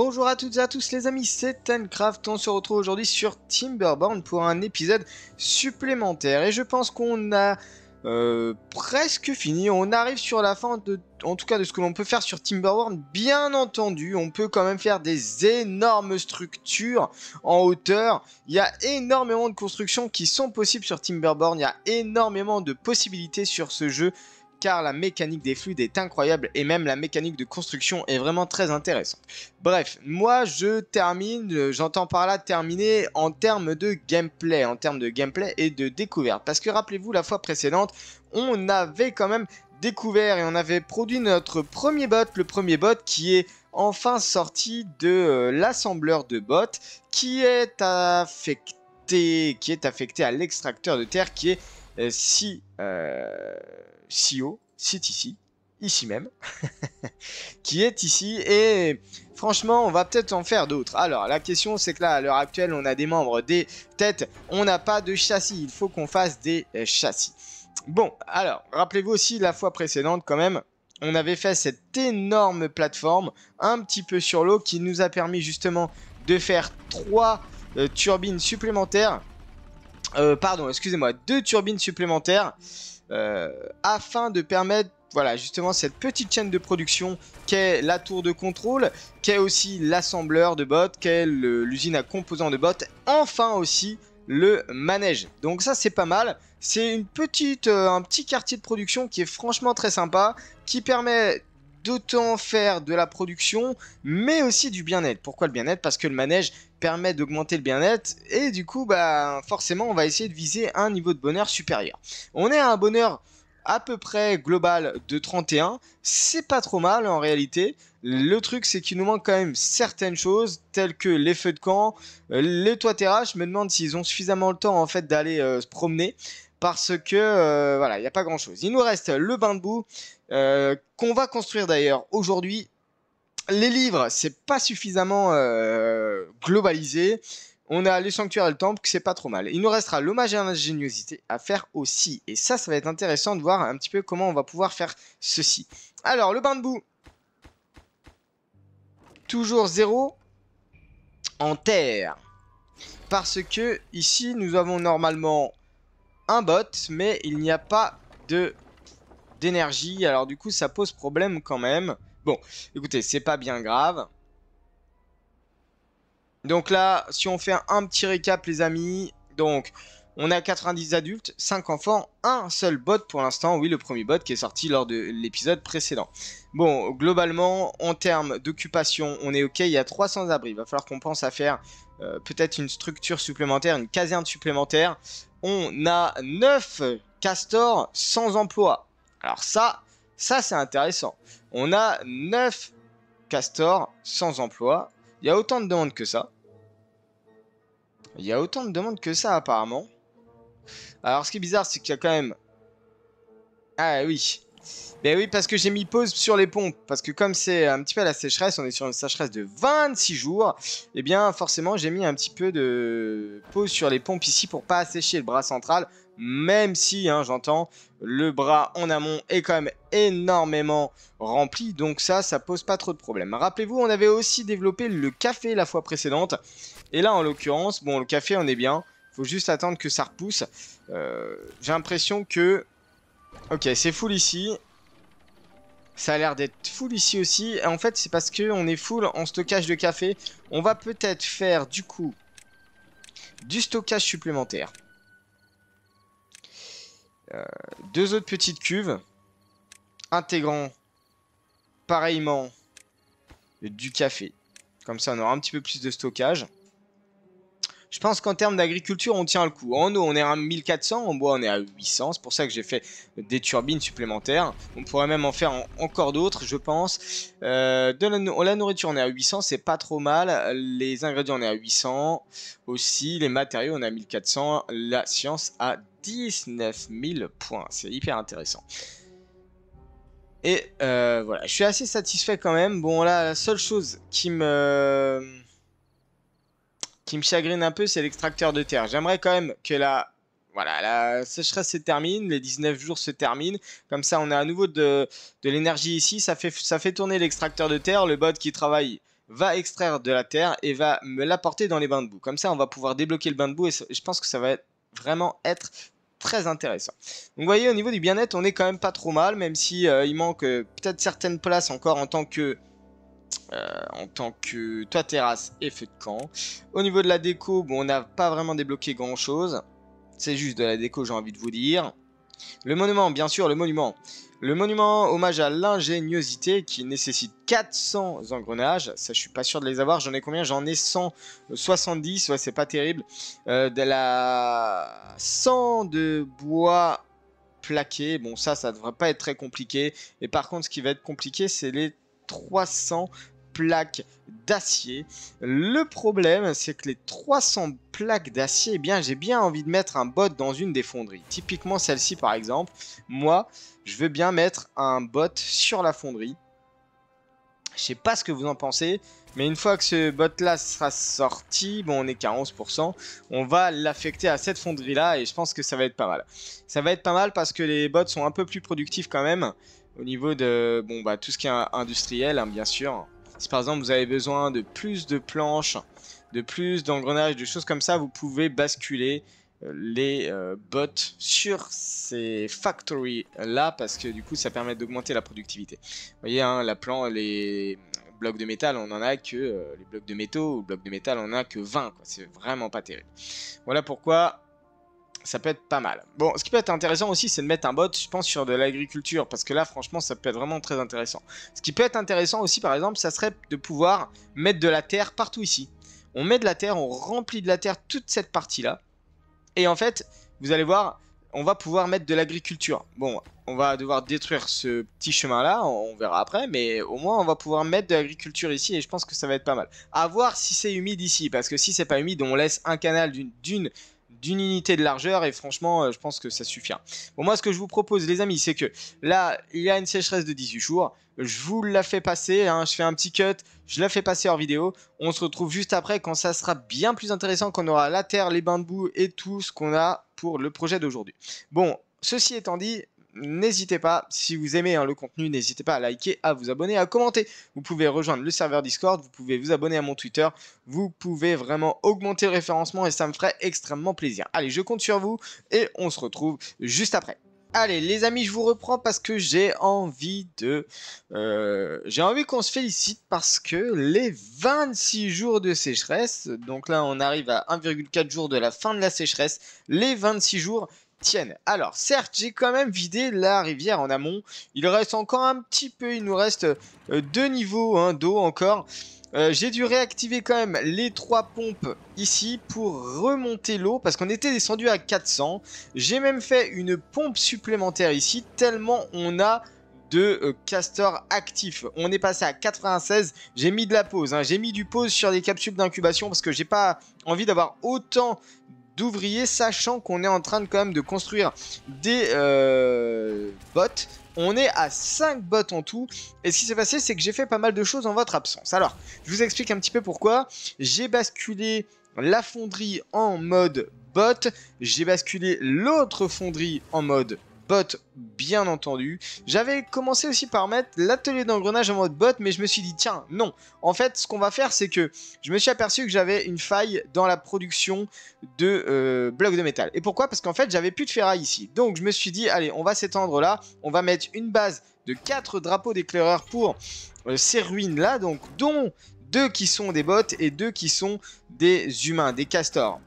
Bonjour à toutes et à tous les amis, c'est Tencraft. On se retrouve aujourd'hui sur Timberborn pour un épisode supplémentaire. Et je pense qu'on a presque fini. On arrive sur la fin en tout cas de ce que l'on peut faire sur Timberborn. Bien entendu, on peut quand même faire des énormes structures en hauteur. Il y a énormément de constructions qui sont possibles sur Timberborn. Il y a énormément de possibilités sur ce jeu, car la mécanique des fluides est incroyable et même la mécanique de construction est vraiment très intéressante. Bref, moi je termine, j'entends par là terminer en termes de gameplay, et de découverte. Parce que rappelez-vous, la fois précédente, on avait quand même découvert et on avait produit notre premier bot, le premier bot qui est enfin sorti de l'assembleur de bots, qui est affecté à l'extracteur de terre qui est ici même, qui est ici, et franchement on va peut-être en faire d'autres. Alors la question c'est que là à l'heure actuelle on a des membres, des têtes, on n'a pas de châssis, il faut qu'on fasse des châssis. Bon, alors rappelez-vous aussi la fois précédente quand même, on avait fait cette énorme plateforme un petit peu sur l'eau qui nous a permis justement de faire 3 turbines supplémentaires. Pardon, excusez-moi, 2 turbines supplémentaires afin de permettre, voilà, justement cette petite chaîne de production qu'est la tour de contrôle, qu'est aussi l'assembleur de bots, qu'est l'usine à composants de bots, enfin aussi le manège. Donc ça c'est pas mal, c'est un petit quartier de production qui est franchement très sympa, qui permet d'autant faire de la production, mais aussi du bien-être. Pourquoi le bien-être? Parce que le manège permet d'augmenter le bien-être, et du coup, bah, forcément, on va essayer de viser un niveau de bonheur supérieur. On est à un bonheur à peu près global de 31, c'est pas trop mal en réalité. Le truc, c'est qu'il nous manque quand même certaines choses, telles que les feux de camp, les toits terrasse. Je me demande s'ils ont suffisamment le temps, en fait, d'aller se promener, parce que, voilà, il n'y a pas grand-chose. Il nous reste le bain de boue, qu'on va construire d'ailleurs aujourd'hui. Les livres, c'est pas suffisamment globalisé. On a les sanctuaires et le temple, que c'est pas trop mal. Il nous restera l'hommage à l'ingéniosité à faire aussi. Et ça va être intéressant de voir un petit peu comment on va pouvoir faire ceci. Alors, le bain de boue. Toujours 0 en terre. Parce que ici, nous avons normalement un bot, mais il n'y a pas d'énergie. Alors du coup, ça pose problème quand même. Bon, écoutez, c'est pas bien grave. Donc là, si on fait un petit récap, les amis. Donc, on a 90 adultes, 5 enfants, un seul bot pour l'instant. Oui, le premier bot qui est sorti lors de l'épisode précédent. Bon, globalement, en termes d'occupation, on est OK. Il y a 300 abris. Il va falloir qu'on pense à faire peut-être une structure supplémentaire, une caserne supplémentaire. On a 9 castors sans emploi. Alors ça c'est intéressant. On a 9 castors sans emploi. Il y a autant de demandes que ça. Il y a autant de demandes que ça apparemment. Alors ce qui est bizarre, c'est qu'il y a quand même... Ah oui. Ben oui, parce que j'ai mis pause sur les pompes. Parce que comme c'est un petit peu la sécheresse, on est sur une sécheresse de 26 jours. Et bien forcément, j'ai mis un petit peu de pause sur les pompes ici pour pas assécher le bras central. Même si, hein, j'entends, le bras en amont est quand même énormément rempli. Donc ça pose pas trop de problème. Rappelez-vous, on avait aussi développé le café la fois précédente. Et là, en l'occurrence, bon, le café, on est bien. Faut juste attendre que ça repousse. J'ai l'impression que... Ok, c'est full ici. Ça a l'air d'être full ici aussi. Et en fait, c'est parce qu'on est full en stockage de café. On va peut-être faire, du coup, du stockage supplémentaire. 2 autres petites cuves. Intégrant, pareillement, du café. Comme ça, on aura un petit peu plus de stockage. Je pense qu'en termes d'agriculture, on tient le coup. En eau, on est à 1400. En bois, on est à 800. C'est pour ça que j'ai fait des turbines supplémentaires. On pourrait même en faire encore d'autres, je pense. La nourriture, on est à 800. C'est pas trop mal. Les ingrédients, on est à 800. Aussi, les matériaux, on est à 1400. La science à 19 000 points. C'est hyper intéressant. Et voilà, je suis assez satisfait quand même. Bon, là, la seule chose qui me chagrine un peu, c'est l'extracteur de terre. J'aimerais quand même que la sécheresse se termine, les 19 jours se terminent. Comme ça, on a à nouveau de l'énergie ici. Ça fait tourner l'extracteur de terre. Le bot qui travaille va extraire de la terre et va me l'apporter dans les bains de boue. Comme ça, on va pouvoir débloquer le bain de boue et je pense que ça va vraiment être très intéressant. Donc vous voyez, au niveau du bien-être, on est quand même pas trop mal, même si il manque peut-être certaines places encore en tant que toit terrasse et feu de camp. Au niveau de la déco, bon, on n'a pas vraiment débloqué grand chose. C'est juste de la déco, j'ai envie de vous dire. Le monument, bien sûr, le monument. Le monument hommage à l'ingéniosité qui nécessite 400 engrenages. Ça, je suis pas sûr de les avoir. J'en ai combien? J'en ai 170. Ouais, c'est pas terrible. De la 100 de bois plaqué. Bon, ça devrait pas être très compliqué. Et par contre, ce qui va être compliqué, c'est les 300 plaques d'acier. Le problème, c'est que les 300 plaques d'acier, eh bien, j'ai bien envie de mettre un bot dans une des fonderies. Typiquement celle-ci, par exemple. Moi, je veux bien mettre un bot sur la fonderie. Je sais pas ce que vous en pensez, mais une fois que ce bot-là sera sorti, bon, on est qu'à 11%, on va l'affecter à cette fonderie-là et je pense que ça va être pas mal. Ça va être pas mal parce que les bots sont un peu plus productifs quand même au niveau de bon, bah, tout ce qui est industriel, hein, bien sûr. Si par exemple vous avez besoin de plus de planches, de plus d'engrenages, de choses comme ça, vous pouvez basculer les bots sur ces factories là parce que du coup ça permet d'augmenter la productivité. Vous voyez, hein, les blocs de métal, on en a que les blocs de métaux ou blocs de métal, on en a que 20, c'est vraiment pas terrible. Voilà pourquoi ça peut être pas mal. Bon, ce qui peut être intéressant aussi, c'est de mettre un bot, je pense, sur de l'agriculture, parce que là, franchement, ça peut être vraiment très intéressant. Ce qui peut être intéressant aussi, par exemple, ça serait de pouvoir mettre de la terre partout ici. On met de la terre, on remplit de la terre toute cette partie-là, et en fait, vous allez voir, on va pouvoir mettre de l'agriculture. Bon, on va devoir détruire ce petit chemin-là, on verra après, mais au moins, on va pouvoir mettre de l'agriculture ici, et je pense que ça va être pas mal. À voir si c'est humide ici, parce que si c'est pas humide, on laisse un canal d'une unité de largeur et franchement je pense que ça suffira. Bon, moi ce que je vous propose les amis, c'est que là il y a une sécheresse de 18 jours, je vous la fais passer, hein, je fais un petit cut, je la fais passer hors vidéo, on se retrouve juste après quand ça sera bien plus intéressant, qu'on aura la terre, les bains de boue et tout ce qu'on a pour le projet d'aujourd'hui. Bon, ceci étant dit, n'hésitez pas, si vous aimez le contenu, n'hésitez pas à liker, à vous abonner, à commenter. Vous pouvez rejoindre le serveur Discord, vous pouvez vous abonner à mon Twitter, vous pouvez vraiment augmenter le référencement et ça me ferait extrêmement plaisir. Allez, je compte sur vous et on se retrouve juste après. Allez les amis, je vous reprends parce que j'ai envie qu'on se félicite parce que les 26 jours de sécheresse, donc là on arrive à 1,4 jours de la fin de la sécheresse, les 26 jours tiennent. Alors certes, j'ai quand même vidé la rivière en amont, il reste encore un petit peu, il nous reste 2 niveaux d'eau encore. J'ai dû réactiver quand même les 3 pompes ici pour remonter l'eau parce qu'on était descendu à 400. J'ai même fait une pompe supplémentaire ici tellement on a de castors actifs. On est passé à 96. J'ai mis de la pause, hein. J'ai mis du pause sur les capsules d'incubation parce que j'ai pas envie d'avoir autant d'ouvriers sachant qu'on est en train de quand même de construire des bots. On est à 5 bots en tout. Et ce qui s'est passé, c'est que j'ai fait pas mal de choses en votre absence. Alors, je vous explique un petit peu pourquoi. J'ai basculé la fonderie en mode bot. J'ai basculé l'autre fonderie en mode bot, bien entendu. J'avais commencé aussi par mettre l'atelier d'engrenage en mode bot, mais je me suis dit, tiens, non. En fait, ce qu'on va faire, c'est que je me suis aperçu que j'avais une faille dans la production de blocs de métal. Et pourquoi? Parce qu'en fait, j'avais plus de ferraille ici. Donc, je me suis dit, allez, on va s'étendre là. On va mettre une base de 4 drapeaux d'éclaireurs pour ces ruines-là, donc dont 2 qui sont des bots et 2 qui sont des humains, des castors.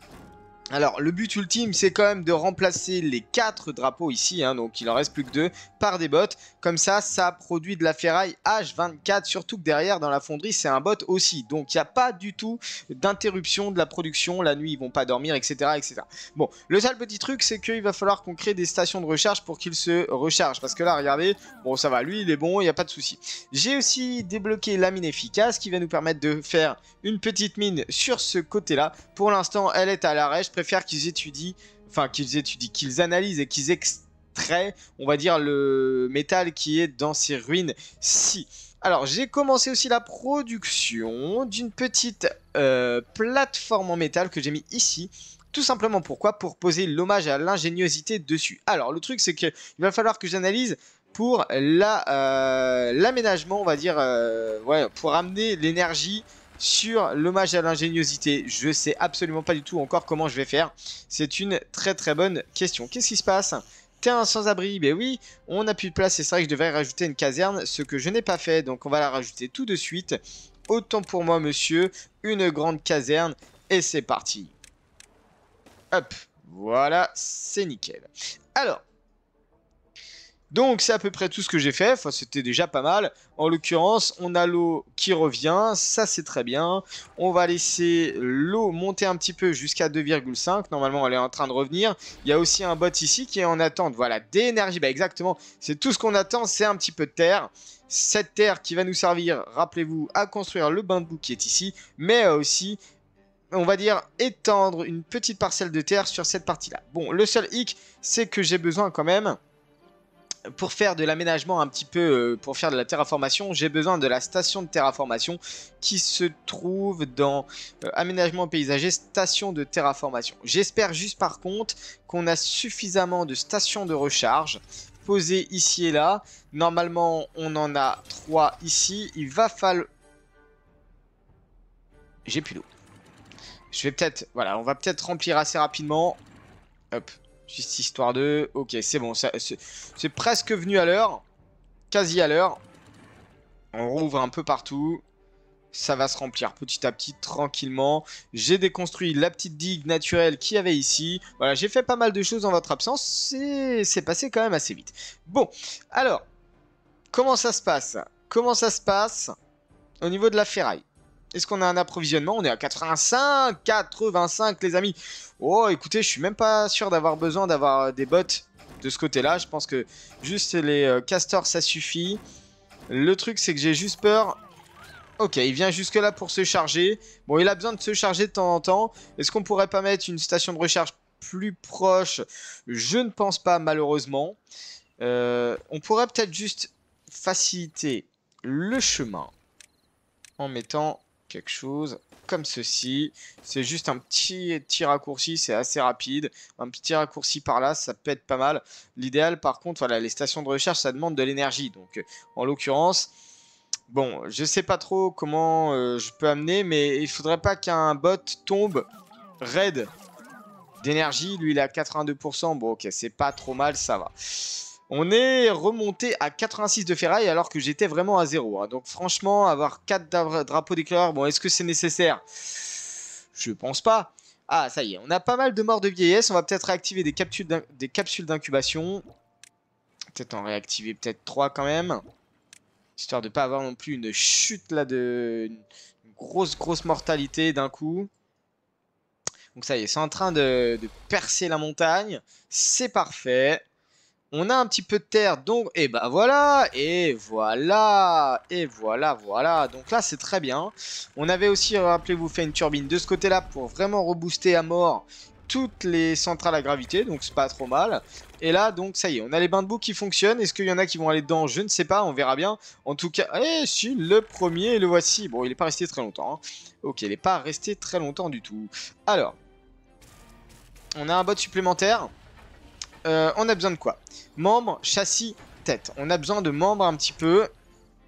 Alors, le but ultime, c'est quand même de remplacer les 4 drapeaux ici, hein, donc il en reste plus que 2, par des bots. Comme ça, ça produit de la ferraille H24, surtout que derrière, dans la fonderie, c'est un bot aussi. Donc, il n'y a pas du tout d'interruption de la production. La nuit, ils vont pas dormir, etc. etc. Bon, le seul petit truc, c'est qu'il va falloir qu'on crée des stations de recharge pour qu'ils se rechargent. Parce que là, regardez, bon, ça va, lui, il est bon, il n'y a pas de souci. J'ai aussi débloqué la mine efficace qui va nous permettre de faire une petite mine sur ce côté-là. Pour l'instant, elle est à l'arrêt. Je préfère qu'ils étudient, qu'ils analysent et qu'ils extraient, on va dire, le métal qui est dans ces ruines-ci. Alors, j'ai commencé aussi la production d'une petite plateforme en métal que j'ai mis ici. Tout simplement pourquoi? Pour poser l'hommage à l'ingéniosité dessus. Alors, le truc, c'est qu'il va falloir que j'analyse pour l'aménagement, on va dire, ouais, pour amener l'énergie sur l'hommage à l'ingéniosité. Je sais absolument pas du tout encore comment je vais faire. C'est une très très bonne question. Qu'est-ce qui se passe? T'es un sans-abri? Ben oui, on n'a plus de place et c'est vrai que je devrais rajouter une caserne, ce que je n'ai pas fait. Donc on va la rajouter tout de suite. Autant pour moi, monsieur, une grande caserne et c'est parti. Hop, voilà, c'est nickel. Alors, donc c'est à peu près tout ce que j'ai fait, enfin c'était déjà pas mal. En l'occurrence, on a l'eau qui revient, ça c'est très bien. On va laisser l'eau monter un petit peu jusqu'à 2,5. Normalement elle est en train de revenir. Il y a aussi un bot ici qui est en attente, voilà, d'énergie. Bah exactement, c'est tout ce qu'on attend, c'est un petit peu de terre. Cette terre qui va nous servir, rappelez-vous, à construire le bain de boue qui est ici, mais aussi, on va dire, étendre une petite parcelle de terre sur cette partie-là. Bon, le seul hic, c'est que j'ai besoin quand même... Pour faire de l'aménagement un petit peu, pour faire de la terraformation, j'ai besoin de la station de terraformation qui se trouve dans aménagement paysager, station de terraformation. J'espère juste par contre qu'on a suffisamment de stations de recharge posées ici et là. Normalement, on en a 3 ici. Il va falloir... J'ai plus d'eau. Je vais peut-être... Voilà, on va peut-être remplir assez rapidement. Hop. Juste histoire de... Ok, c'est bon, c'est presque venu à l'heure. Quasi à l'heure. On rouvre un peu partout. Ça va se remplir petit à petit, tranquillement. J'ai déconstruit la petite digue naturelle qu'il y avait ici. Voilà, j'ai fait pas mal de choses en votre absence. C'est passé quand même assez vite. Bon, alors, comment ça se passe? Comment ça se passe au niveau de la ferraille? Est-ce qu'on a un approvisionnement? On est à 85 les amis. Oh, écoutez, je suis même pas sûr d'avoir besoin d'avoir des bots de ce côté-là. Je pense que juste les castors, ça suffit. Le truc, c'est que j'ai juste peur. Ok, il vient jusque là pour se charger. Bon, il a besoin de se charger de temps en temps. Est-ce qu'on pourrait pas mettre une station de recharge plus proche? Je ne pense pas, malheureusement. On pourrait peut-être juste faciliter le chemin en mettant quelque chose comme ceci. C'est juste un petit raccourci, c'est assez rapide. Un petit raccourci par là, ça peut être pas mal. L'idéal, par contre, voilà, les stations de recherche, ça demande de l'énergie. Donc, en l'occurrence, bon, je sais pas trop comment je peux amener, mais il faudrait pas qu'un bot tombe raid d'énergie. Lui, il est à 82%. Bon, ok, c'est pas trop mal, ça va. On est remonté à 86 de ferraille alors que j'étais vraiment à 0. Hein. Donc franchement, avoir 4 drapeaux d'éclaireurs, bon, est-ce que c'est nécessaire? Je pense pas. Ah, ça y est, on a pas mal de morts de vieillesse. On va peut-être réactiver des capsules d'incubation. Peut-être en réactiver peut-être 3 quand même. Histoire de pas avoir non plus une chute là de... Une grosse mortalité d'un coup. Donc ça y est, c'est en train de percer la montagne. C'est parfait. On a un petit peu de terre, donc, et bah voilà, et voilà, et voilà, voilà. Donc là, c'est très bien. On avait aussi, rappelez-vous, fait une turbine de ce côté-là pour vraiment rebooster à mort toutes les centrales à gravité, donc c'est pas trop mal. Et là, donc, ça y est, on a les bains de boue qui fonctionnent. Est-ce qu'il y en a qui vont aller dedans? Je ne sais pas, on verra bien. En tout cas, eh, si, le premier, le voici. Bon, il n'est pas resté très longtemps. Hein. Ok, il n'est pas resté très longtemps du tout. Alors, on a un bot supplémentaire. On a besoin de quoi? Membres, châssis, tête. On a besoin de membres un petit peu.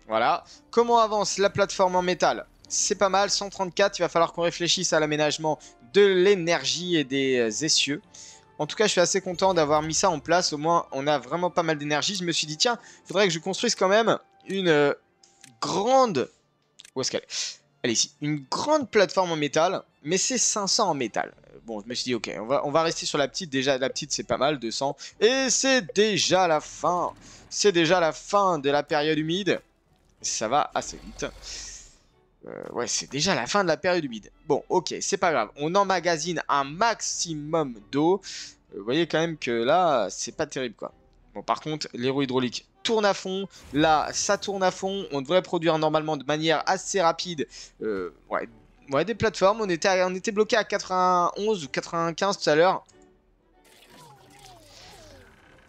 Voilà. Comment avance la plateforme en métal? C'est pas mal, 134. Il va falloir qu'on réfléchisse à l'aménagement de l'énergie et des essieux. En tout cas, je suis assez content d'avoir mis ça en place. Au moins, on a vraiment pas mal d'énergie. Je me suis dit, tiens, il faudrait que je construise quand même une grande... Où est-ce qu'elle est? Elle est ici. Une grande plateforme en métal, mais c'est 500 en métal. Bon, je me suis dit, ok, on va rester sur la petite. Déjà, la petite, c'est pas mal, 200. Et c'est déjà la fin. C'est déjà la fin de la période humide. Ça va assez vite. Ouais, c'est déjà la fin de la période humide. Bon, ok, c'est pas grave. On emmagasine un maximum d'eau. Vous voyez quand même que là, c'est pas terrible, quoi. Bon, par contre, les roues hydrauliques tournent à fond. Là, ça tourne à fond. On devrait produire normalement de manière assez rapide. Ouais, des plateformes. On était bloqué à 91 ou 95 tout à l'heure.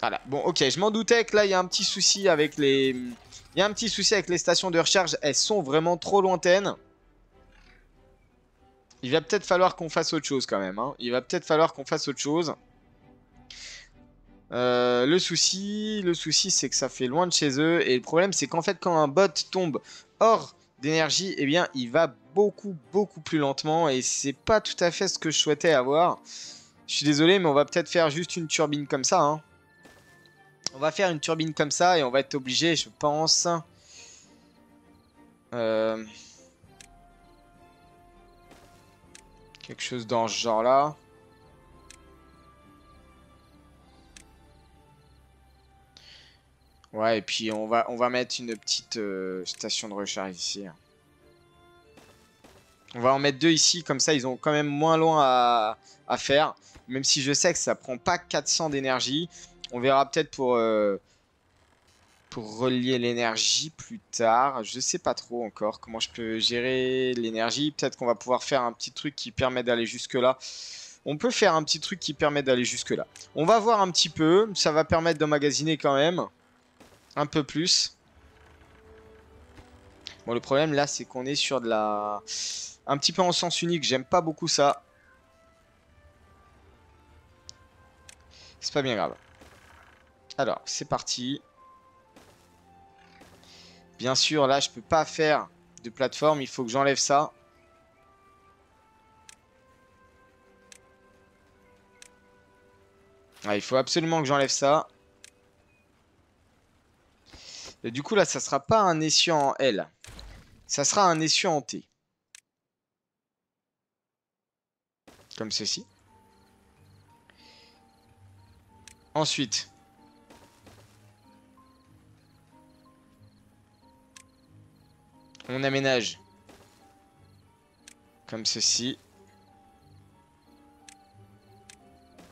Voilà. Bon, ok, je m'en doutais que là, il y a un petit souci avec les... Il y a un petit souci avec les stations de recharge. Elles sont vraiment trop lointaines. Il va peut-être falloir qu'on fasse autre chose quand même. Hein. Il va peut-être falloir qu'on fasse autre chose. Le souci, c'est que ça fait loin de chez eux. Et le problème, c'est qu'en fait, quand un bot tombe hors d'énergie, eh bien, il va beaucoup plus lentement et c'est pas tout à fait ce que je souhaitais avoir. Je suis désolé, mais on va peut-être faire juste une turbine comme ça, hein. On va faire une turbine comme ça et on va être obligé, je pense. Quelque chose dans ce genre-là. Ouais, et puis on va mettre une petite station de recharge ici. On va en mettre 2 ici, comme ça ils ont quand même moins loin à faire. Même si je sais que ça prend pas 400 d'énergie. On verra peut-être pour relier l'énergie plus tard. Je sais pas trop encore comment je peux gérer l'énergie. Peut-être qu'on va pouvoir faire un petit truc qui permet d'aller jusque là. On peut faire un petit truc qui permet d'aller jusque là. On va voir un petit peu. Ça va permettre d'emmagasiner quand même. Un peu plus. Bon, le problème là, c'est qu'on est sur de la... Un petit peu en sens unique. J'aime pas beaucoup ça. C'est pas bien grave. Alors, c'est parti. Bien sûr, là, je peux pas faire de plateforme. Il faut que j'enlève ça. Ah, il faut absolument que j'enlève ça. Et du coup, là, ça sera pas un essuie-en en L. Ça sera un essuie en T. Comme ceci. Ensuite. On aménage. Comme ceci.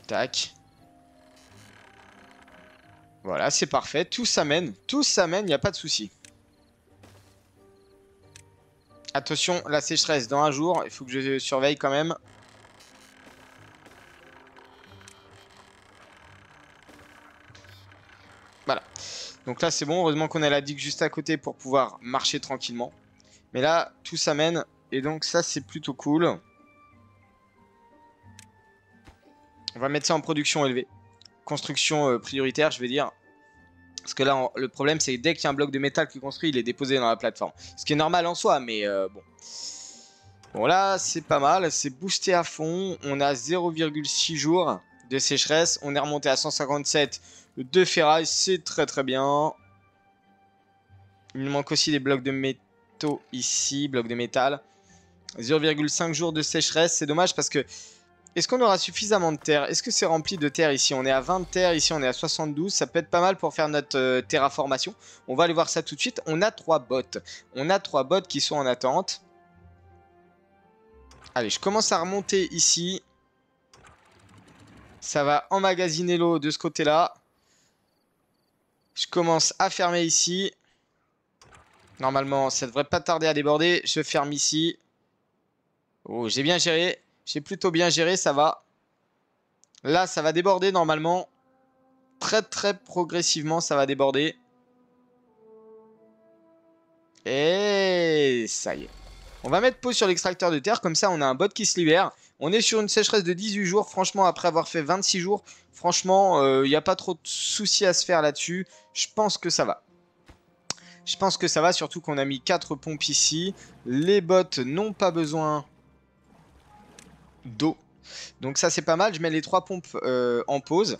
Tac. Voilà, c'est parfait. Tout s'amène. Tout s'amène, il n'y a pas de souci. Attention, la sécheresse dans un jour. Il faut que je surveille quand même. Voilà. Donc là, c'est bon. Heureusement qu'on a la digue juste à côté pour pouvoir marcher tranquillement. Mais là, tout s'amène. Et donc ça, c'est plutôt cool. On va mettre ça en production élevée. Construction prioritaire, je vais dire. Parce que là, le problème, c'est que dès qu'il y a un bloc de métal qui est construit, il est déposé dans la plateforme. Ce qui est normal en soi, mais bon. Bon, là, c'est pas mal. C'est boosté à fond. On a 0,6 jours de sécheresse. On est remonté à 157 de ferraille. C'est très bien. Il nous manque aussi des blocs de métaux ici. Blocs de métal. 0,5 jours de sécheresse. C'est dommage parce que... Est-ce qu'on aura suffisamment de terre? Est-ce que c'est rempli de terre ici? On est à 20 de terre, ici on est à 72. Ça peut être pas mal pour faire notre terraformation. On va aller voir ça tout de suite. On a 3 bots. On a 3 bots qui sont en attente. Allez, je commence à remonter ici. Ça va emmagasiner l'eau de ce côté-là. Je commence à fermer ici. Normalement, ça devrait pas tarder à déborder. Je ferme ici. Oh, j'ai bien géré. J'ai plutôt bien géré, ça va. Là, ça va déborder normalement. Très progressivement, ça va déborder. Et ça y est. On va mettre pause sur l'extracteur de terre. Comme ça, on a un bot qui se libère. On est sur une sécheresse de 18 jours. Franchement, après avoir fait 26 jours, franchement, il n'y a pas trop de soucis à se faire là-dessus. Je pense que ça va. Je pense que ça va, surtout qu'on a mis 4 pompes ici. Les bots n'ont pas besoin d'eau. Donc ça, c'est pas mal. Je mets les 3 pompes en pause.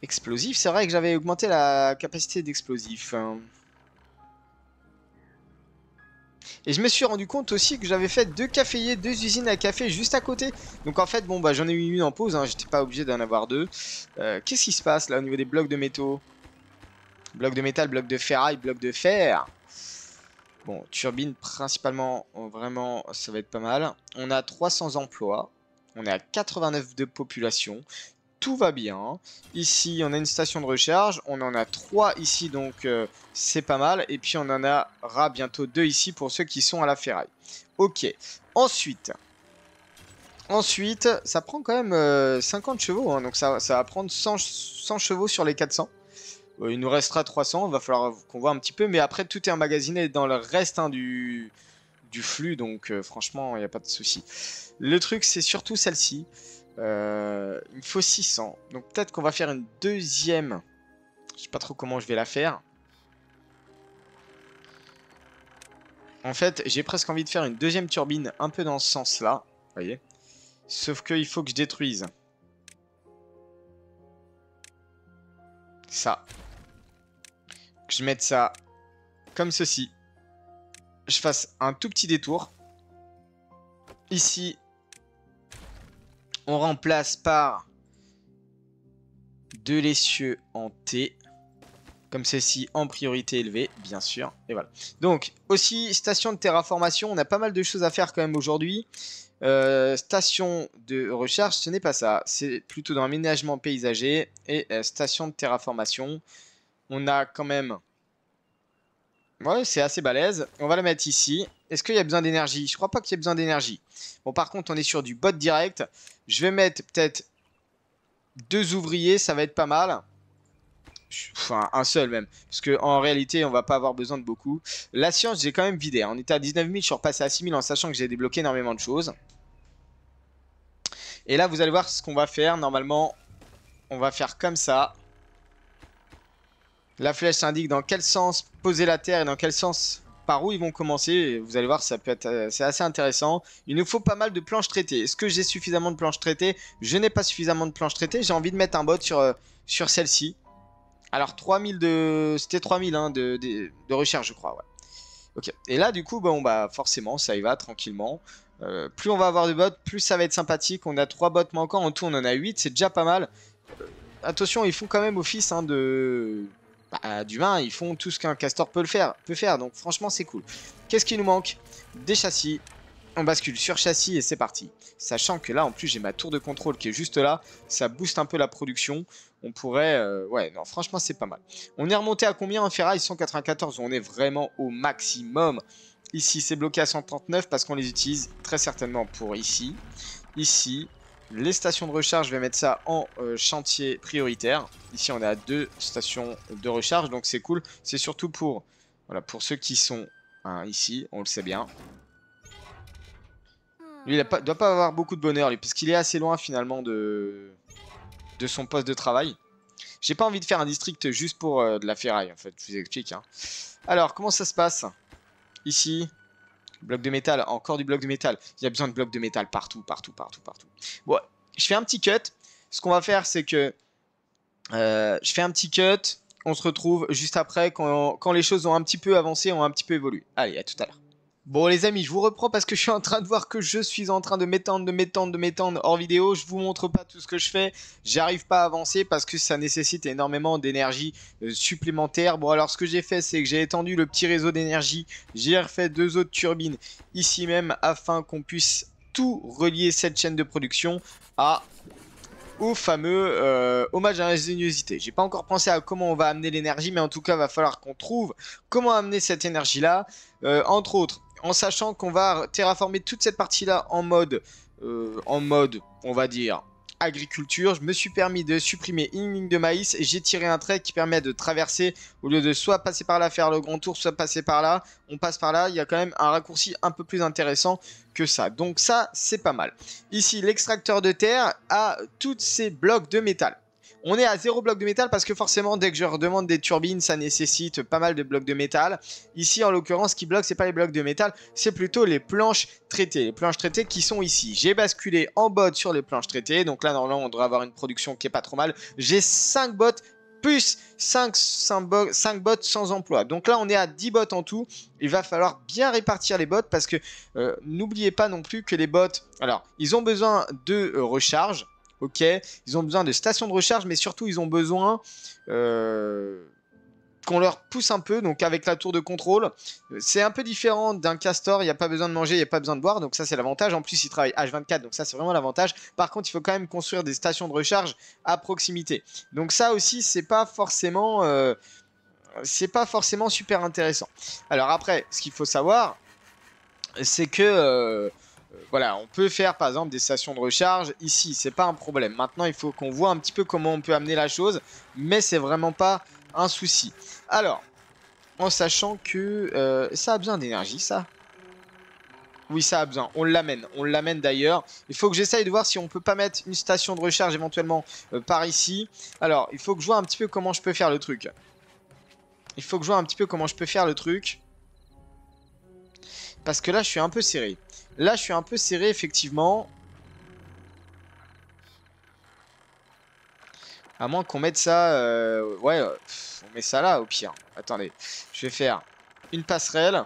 Explosif, c'est vrai que j'avais augmenté la capacité d'explosif. Et je me suis rendu compte aussi que j'avais fait 2 caféiers, 2 usines à café juste à côté. Donc en fait, bon bah j'en ai eu une en pause, hein, j'étais pas obligé d'en avoir 2. Qu'est-ce qui se passe là au niveau des blocs de métaux? Blocs de métal, blocs de ferraille, blocs de fer. Bon, turbine principalement, vraiment, ça va être pas mal. On a 300 emplois. On est à 89 de population. Tout va bien. Ici, on a une station de recharge. On en a 3 ici, donc c'est pas mal. Et puis, on en aura bientôt 2 ici pour ceux qui sont à la ferraille. Ok. Ensuite, ça prend quand même 50 chevaux. Hein, donc, ça va prendre 100 chevaux sur les 400. Il nous restera 300, il va falloir qu'on voit un petit peu. Mais après, tout est emmagasiné dans le reste hein, du flux. Donc, franchement, il n'y a pas de souci. Le truc, c'est surtout celle-ci. Il me faut 600. Donc, peut-être qu'on va faire une deuxième. Je sais pas trop comment je vais la faire. En fait, j'ai presque envie de faire une deuxième turbine un peu dans ce sens-là. Vous voyez? Sauf qu'il faut que je détruise ça. Que je mette ça comme ceci. Je fasse un tout petit détour. Ici, on remplace par de l'essieu en T. Comme ceci, en priorité élevée, bien sûr. Et voilà. Donc, aussi, station de terraformation. On a pas mal de choses à faire quand même aujourd'hui. Station de recharge, ce n'est pas ça. C'est plutôt dans l'aménagement paysager. Et station de terraformation. On a quand même... Ouais, c'est assez balèze. On va la mettre ici. Est-ce qu'il y a besoin d'énergie? Je crois pas qu'il y ait besoin d'énergie. Bon, par contre, on est sur du bot direct. Je vais mettre peut-être 2 ouvriers. Ça va être pas mal. Enfin, un seul même. Parce qu'en réalité, on va pas avoir besoin de beaucoup. La science, j'ai quand même vidé. On était à 19 000, je suis repassé à 6 000 en sachant que j'ai débloqué énormément de choses. Et là, vous allez voir ce qu'on va faire. Normalement, on va faire comme ça. La flèche indique dans quel sens poser la terre et dans quel sens, par où ils vont commencer. Et vous allez voir, ça peut être, c'est assez intéressant. Il nous faut pas mal de planches traitées. Est-ce que j'ai suffisamment de planches traitées? Je n'ai pas suffisamment de planches traitées. J'ai envie de mettre un bot sur celle-ci. Alors 3000 de... C'était 3000 hein, de recherche je crois, ouais. Ok, et là du coup, bon bah forcément ça y va tranquillement. Plus on va avoir de bots, plus ça va être sympathique. On a 3 bots manquants, en tout on en a 8, c'est déjà pas mal. Attention, ils font quand même office hein, d'humain, ils font tout ce qu'un castor peut faire, donc franchement c'est cool. Qu'est-ce qui nous manque? Des châssis. On bascule sur châssis et c'est parti. Sachant que là, en plus, j'ai ma tour de contrôle qui est juste là. Ça booste un peu la production. On pourrait... ouais, non, franchement, c'est pas mal. On est remonté à combien en ferraille? 194. On est vraiment au maximum. Ici, c'est bloqué à 139 parce qu'on les utilise très certainement pour ici. Ici, les stations de recharge, je vais mettre ça en chantier prioritaire. Ici, on est à 2 stations de recharge, donc c'est cool. C'est surtout pour, voilà, pour ceux qui sont ici, on le sait bien. Lui, il doit pas avoir beaucoup de bonheur, lui, parce qu'il est assez loin, finalement, de son poste de travail. J'ai pas envie de faire un district juste pour de la ferraille, en fait. Je vous explique. Hein. Alors, comment ça se passe? Ici, bloc de métal, encore du bloc de métal. Il y a besoin de blocs de métal partout, partout, partout, partout. Bon, je fais un petit cut. Ce qu'on va faire, c'est que... je fais un petit cut. On se retrouve juste après, quand les choses ont un petit peu avancé, ont un petit peu évolué. Allez, à tout à l'heure. Bon les amis, je vous reprends parce que je suis en train de voir que je suis en train de m'étendre hors vidéo. Je vous montre pas tout ce que je fais. J'arrive pas à avancer parce que ça nécessite énormément d'énergie supplémentaire. Bon alors ce que j'ai fait, c'est que j'ai étendu le petit réseau d'énergie. J'ai refait 2 autres turbines ici même afin qu'on puisse tout relier cette chaîne de production au fameux hommage à l'ingéniosité. J'ai pas encore pensé à comment on va amener l'énergie, mais en tout cas, va falloir qu'on trouve comment amener cette énergie-là. Entre autres, en sachant qu'on va terraformer toute cette partie-là en mode, on va dire, agriculture. Je me suis permis de supprimer une ligne de maïs et j'ai tiré un trait qui permet de traverser, au lieu de soit passer par là, faire le grand tour, soit passer par là. On passe par là, il y a quand même un raccourci un peu plus intéressant que ça. Donc ça, c'est pas mal. Ici, l'extracteur de terre a tous ces blocs de métal. On est à 0 bloc de métal parce que forcément, dès que je redemande des turbines, ça nécessite pas mal de blocs de métal. Ici, en l'occurrence, ce qui bloque, c'est pas les blocs de métal, c'est plutôt les planches traitées. Les planches traitées qui sont ici. J'ai basculé en bot sur les planches traitées. Donc là, normalement, on devrait avoir une production qui est pas trop mal. J'ai 5 bots plus 5 bots sans emploi. Donc là, on est à 10 bots en tout. Il va falloir bien répartir les bots parce que n'oubliez pas non plus que les bots, alors, ils ont besoin de recharge. Ok, ils ont besoin de stations de recharge, mais surtout ils ont besoin qu'on leur pousse un peu, donc avec la tour de contrôle. C'est un peu différent d'un castor, il n'y a pas besoin de manger, il n'y a pas besoin de boire, donc ça c'est l'avantage. En plus, ils travaillent H24, donc ça c'est vraiment l'avantage. Par contre, il faut quand même construire des stations de recharge à proximité. Donc ça aussi, c'est pas forcément super intéressant. Alors après, ce qu'il faut savoir, c'est que... voilà, on peut faire par exemple des stations de recharge ici, c'est pas un problème. Maintenant, il faut qu'on voit un petit peu comment on peut amener la chose, mais c'est vraiment pas un souci. Alors, en sachant que ça a besoin d'énergie, ça. Oui, ça a besoin. On l'amène d'ailleurs. Il faut que j'essaye de voir si on peut pas mettre une station de recharge éventuellement par ici. Alors, il faut que je vois un petit peu comment je peux faire le truc. Parce que là, je suis un peu serré. Là, je suis un peu serré, effectivement. À moins qu'on mette ça... ouais, on met ça là, au pire. Attendez, je vais faire une passerelle.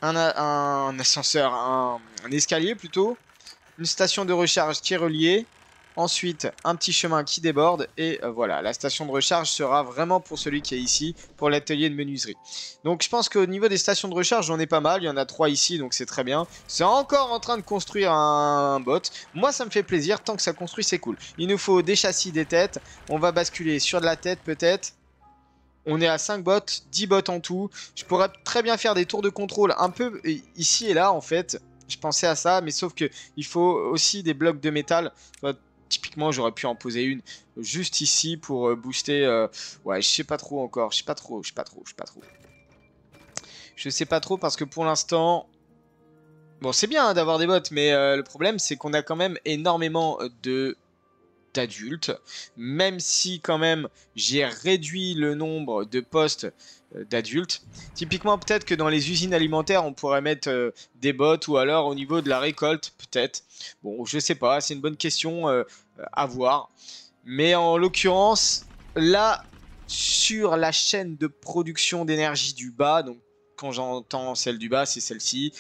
Un ascenseur, un escalier plutôt. Une station de recharge qui est reliée. Ensuite, un petit chemin qui déborde. Et voilà, la station de recharge sera vraiment pour celui qui est ici, pour l'atelier de menuiserie. Donc je pense qu'au niveau des stations de recharge, j'en ai pas mal. Il y en a 3 ici, donc c'est très bien. C'est encore en train de construire un bot. Moi, ça me fait plaisir. Tant que ça construit, c'est cool. Il nous faut des châssis, des têtes. On va basculer sur de la tête peut-être. On est à 5 bots, 10 bots en tout. Je pourrais très bien faire des tours de contrôle un peu ici et là en fait. Je pensais à ça, mais sauf que il faut aussi des blocs de métal. Typiquement, j'aurais pu en poser une juste ici pour booster. Ouais, je sais pas trop encore. Je sais pas trop. Je sais pas trop parce que pour l'instant... Bon, c'est bien hein, d'avoir des bots, mais le problème, c'est qu'on a quand même énormément d'adultes. Même si, quand même, j'ai réduit le nombre de postes d'adultes. Typiquement, peut-être que dans les usines alimentaires, on pourrait mettre des bots ou alors au niveau de la récolte, peut-être. Bon, je sais pas, c'est une bonne question à voir. Mais en l'occurrence, là, sur la chaîne de production d'énergie du bas, donc quand j'entends celle du bas, c'est celle-ci.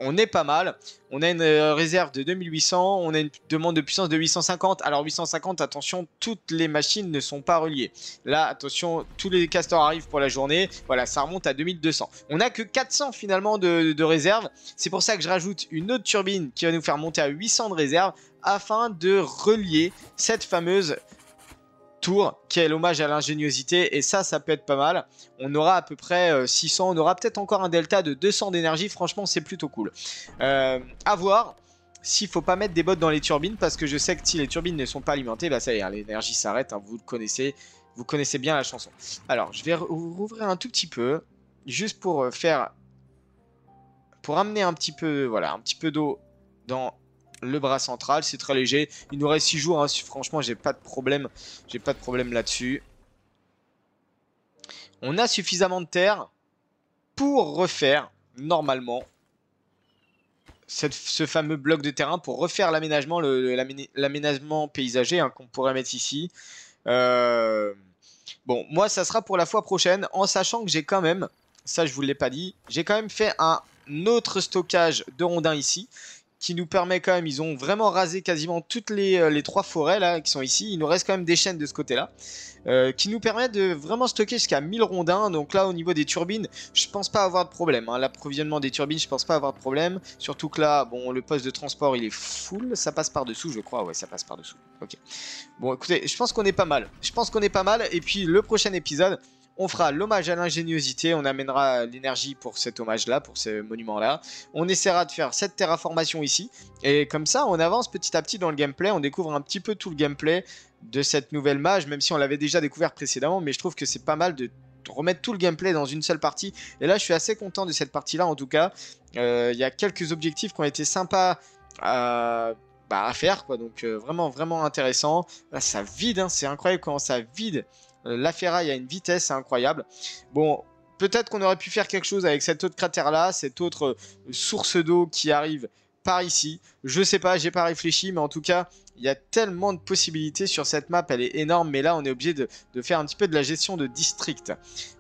On est pas mal. On a une réserve de 2800. On a une demande de puissance de 850. Alors 850, attention, toutes les machines ne sont pas reliées. Là, attention, tous les castors arrivent pour la journée. Voilà, ça remonte à 2200. On n'a que 400 finalement de réserve. C'est pour ça que je rajoute une autre turbine qui va nous faire monter à 800 de réserve afin de relier cette fameuse tour qui est l'hommage à l'ingéniosité, et ça peut être pas mal. On aura à peu près 600, on aura peut-être encore un delta de 200 d'énergie, franchement c'est plutôt cool. À voir s'il faut pas mettre des bots dans les turbines, parce que je sais que si les turbines ne sont pas alimentées, bah ça y est, hein, l'énergie s'arrête, hein, vous connaissez bien la chanson. Alors je vais rouvrir un tout petit peu, juste pour pour amener un petit peu, voilà, un petit peu d'eau dans le bras central. C'est très léger, il nous reste 6 jours hein. Franchement j'ai pas de problème là-dessus. On a suffisamment de terre pour refaire normalement ce fameux bloc de terrain, pour refaire l'aménagement, l'aménagement paysager hein, qu'on pourrait mettre ici. Bon, moi ça sera pour la fois prochaine, en sachant que j'ai quand même, ça je vous l'ai pas dit, j'ai quand même fait un autre stockage de rondins ici, qui nous permet quand même, ils ont vraiment rasé quasiment toutes les 3 forêts là qui sont ici. Il nous reste quand même des chaînes de ce côté là, qui nous permettent de vraiment stocker jusqu'à 1000 rondins. Donc là au niveau des turbines, je pense pas avoir de problème hein. L'approvisionnement des turbines, je pense pas avoir de problème. Surtout que là, bon, le poste de transport il est full, ça passe par dessous je crois, ouais ça passe par dessous. Ok. Bon écoutez, je pense qu'on est pas mal. Et puis le prochain épisode, on fera l'hommage à l'ingéniosité, on amènera l'énergie pour cet hommage-là, pour ce monument-là. On essaiera de faire cette terraformation ici. Et comme ça, on avance petit à petit dans le gameplay. On découvre un petit peu tout le gameplay de cette nouvelle mage, même si on l'avait déjà découvert précédemment. Mais je trouve que c'est pas mal de remettre tout le gameplay dans une seule partie. Et là, je suis assez content de cette partie-là, en tout cas. Il y a quelques objectifs qui ont été sympas à faire, quoi. Donc, vraiment intéressant. Là, ça vide, hein. C'est incroyable comment ça vide. La ferraille a une vitesse incroyable. Bon, peut-être qu'on aurait pu faire quelque chose avec cet autre cratère là, cette autre source d'eau qui arrive par ici. Je sais pas, j'ai pas réfléchi, mais en tout cas, il y a tellement de possibilités sur cette map, elle est énorme. Mais là, on est obligé de faire un petit peu de la gestion de district.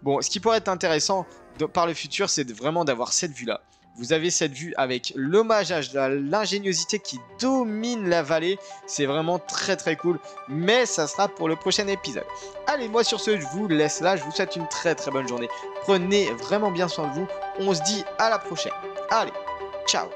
Bon, ce qui pourrait être intéressant par le futur, c'est vraiment d'avoir cette vue là. Vous avez cette vue avec l'hommage à l'ingéniosité qui domine la vallée. C'est vraiment très cool. Mais ça sera pour le prochain épisode. Allez, moi sur ce, je vous laisse là. Je vous souhaite une très bonne journée. Prenez vraiment bien soin de vous. On se dit à la prochaine. Allez, ciao.